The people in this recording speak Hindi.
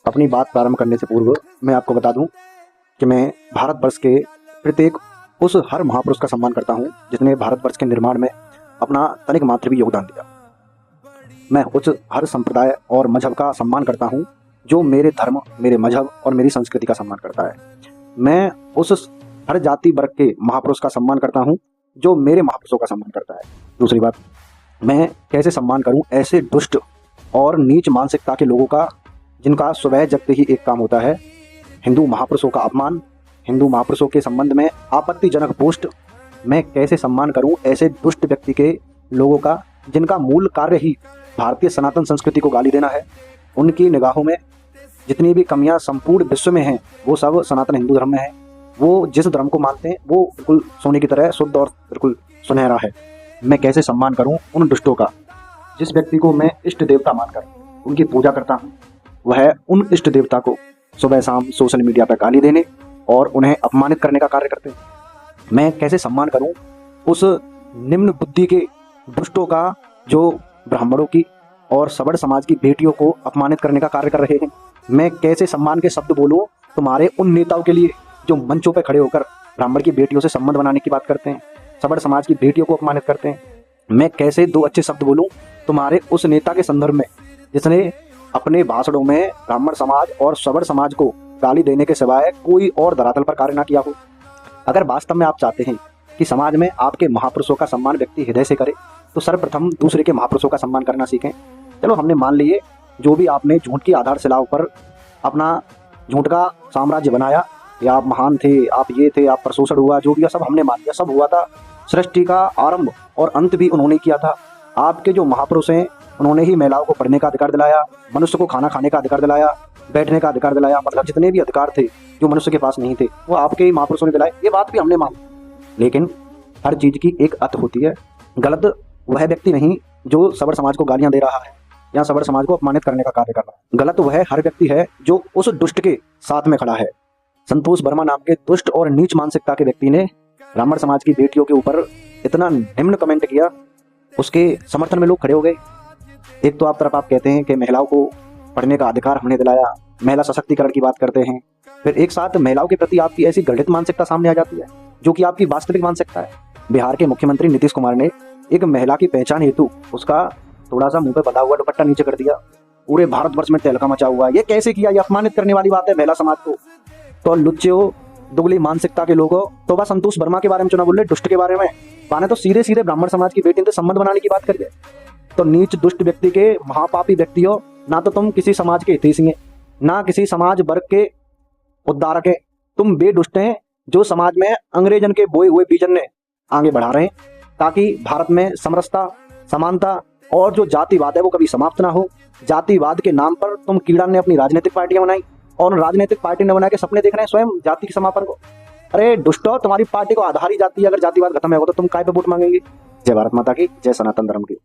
अपनी बात प्रारंभ करने से पूर्व मैं आपको बता दूं कि मैं भारतवर्ष के प्रत्येक उस हर महापुरुष का सम्मान करता हूं जिसने भारतवर्ष के निर्माण में अपना तनिक मात्र भी योगदान दिया। मैं उस हर संप्रदाय और मजहब का सम्मान करता हूं जो मेरे धर्म, मेरे मजहब और मेरी संस्कृति का सम्मान करता है। मैं उस हर जाति वर्ग के महापुरुष का सम्मान करता हूं जो मेरे महापुरुषों का सम्मान करता है। दूसरी बात, मैं कैसे सम्मान करूं ऐसे दुष्ट और नीच मानसिकता के लोगों का जिनका सुबह जगते ही एक काम होता है हिंदू महापुरुषों का अपमान, हिंदू महापुरुषों के संबंध में आपत्तिजनक पोस्ट। मैं कैसे सम्मान करूं ऐसे दुष्ट व्यक्ति के लोगों का जिनका मूल कार्य ही भारतीय सनातन संस्कृति को गाली देना है। उनकी निगाहों में जितनी भी कमियां संपूर्ण विश्व में हैं वो सब सनातन हिंदू धर्म में है। वो जिस धर्म को मानते हैं वो बिल्कुल सोने की तरह शुद्ध और बिल्कुल सुनहरा है। मैं कैसे सम्मान करूं उन दुष्टों का जिस व्यक्ति को मैं इष्ट देवता मानकर उनकी पूजा करता हूं, वह उन इष्ट देवता को सुबह शाम सोशल मीडिया पर गाली देने और उन्हें अपमानित करने का कार्य करते हैं। मैं कैसे सम्मान करूं उस निम्न बुद्धि के दुष्टों का जो ब्राह्मणों की और सवर्ण समाज की बेटियों को अपमानित करने का कार्य कर रहे हैं। मैं कैसे सम्मान के शब्द बोलूं तुम्हारे उन नेताओं के लिए जो मंचों पर खड़े होकर ब्राह्मण की बेटियों से संबंध बनाने की बात करते हैं, सवर्ण समाज की बेटियों को अपमानित करते हैं। मैं कैसे दो अच्छे शब्द बोलूं तुम्हारे उस नेता के संदर्भ में जिसने अपने भाषणों में ब्राह्मण समाज और सवर्ण समाज को गाली देने के सिवाय कोई और धरातल पर कार्य ना किया हो। अगर वास्तव में आप चाहते हैं कि समाज में आपके महापुरुषों का सम्मान व्यक्ति हृदय से करे तो सर्वप्रथम दूसरे के महापुरुषों का सम्मान करना सीखें। चलो हमने मान लिए जो भी आपने झूठ की आधारशिलाओं पर अपना झूठ का साम्राज्य बनाया, या आप महान थे, आप ये थे, आप पर शोषण हुआ, जो भी सब हमने मान लिया, सब हुआ था। सृष्टि का आरंभ और अंत भी उन्होंने किया था। आपके जो महापुरुष हैं उन्होंने ही महिलाओं को पढ़ने का अधिकार दिलाया, मनुष्य को खाना खाने का अधिकार दिलाया, बैठने का अधिकार दिलाया। मतलब जितने भी अधिकार थे जो मनुष्य के पास नहीं थे वो आपके ही महापुरुषों ने दिलाए। ये बात भी हमने मान। लेकिन हर चीज की एक अत होती है। गलत वह व्यक्ति नहीं जो सवर्ण समाज को गालियां दे रहा है या सवर्ण समाज को अपमानित करने का कार्य कर रहा है। गलत वह हर व्यक्ति है जो उस दुष्ट के साथ में खड़ा है। संतोष वर्मा नाम के दुष्ट और नीच मानसिकता के व्यक्ति ने ब्राह्मण समाज की बेटियों के ऊपर इतना निम्न कमेंट किया, उसके समर्थन में लोग खड़े हो गए। एक तो आप तरफ आप कहते हैं कि महिलाओं को पढ़ने का अधिकार हमने दिलाया, महिला सशक्तिकरण की बात करते हैं, फिर एक साथ महिलाओं के प्रति आपकी ऐसी गढ़ित मानसिकता सामने आ जाती है जो कि आपकी वास्तविक मानसिकता है। बिहार के मुख्यमंत्री नीतीश कुमार ने एक महिला की पहचान हेतु उसका थोड़ा सा मुंह पे बंधा हुआ दुपट्टा नीचे कर दिया। पूरे भारतवर्ष में तहलका मचा हुआ। ये कैसे किया? ये अपमानित करने वाली बात है महिला समाज को। तो लुच्चो, दुगली मानसिकता के लोगों तो बस संतोष वर्मा के बारे में चुना बोल रहे, दुष्ट के बारे में माने तो सीधे सीधे ब्राह्मण समाज की बेटी से संबंध बनाने की बात करिए। तो नीच दुष्ट व्यक्ति के महापापी व्यक्ति हो, ना तो तुम किसी समाज के हितैषी हैं, ना किसी समाज वर्ग के उद्धारक हैं। तुम बेदुष्ट हैं जो समाज में अंग्रेजन के बोए हुए बीजन ने आगे बढ़ा रहे हैं ताकि भारत में समरसता, समानता और जो जातिवाद है वो कभी समाप्त ना हो। जातिवाद के नाम पर तुम कीड़ान ने अपनी राजनीतिक पार्टियां बनाई और राजनीतिक पार्टी ने बना के सपने देख रहे हैं स्वयं जाति के समापन को। अरे दुष्टो, तुम्हारी पार्टी को आधार ही जाति है। अगर जातिवाद खत्म होगा तो तुम काय पे वोट मांगेंगे? जय भारत माता की, जय सनातन धर्म की।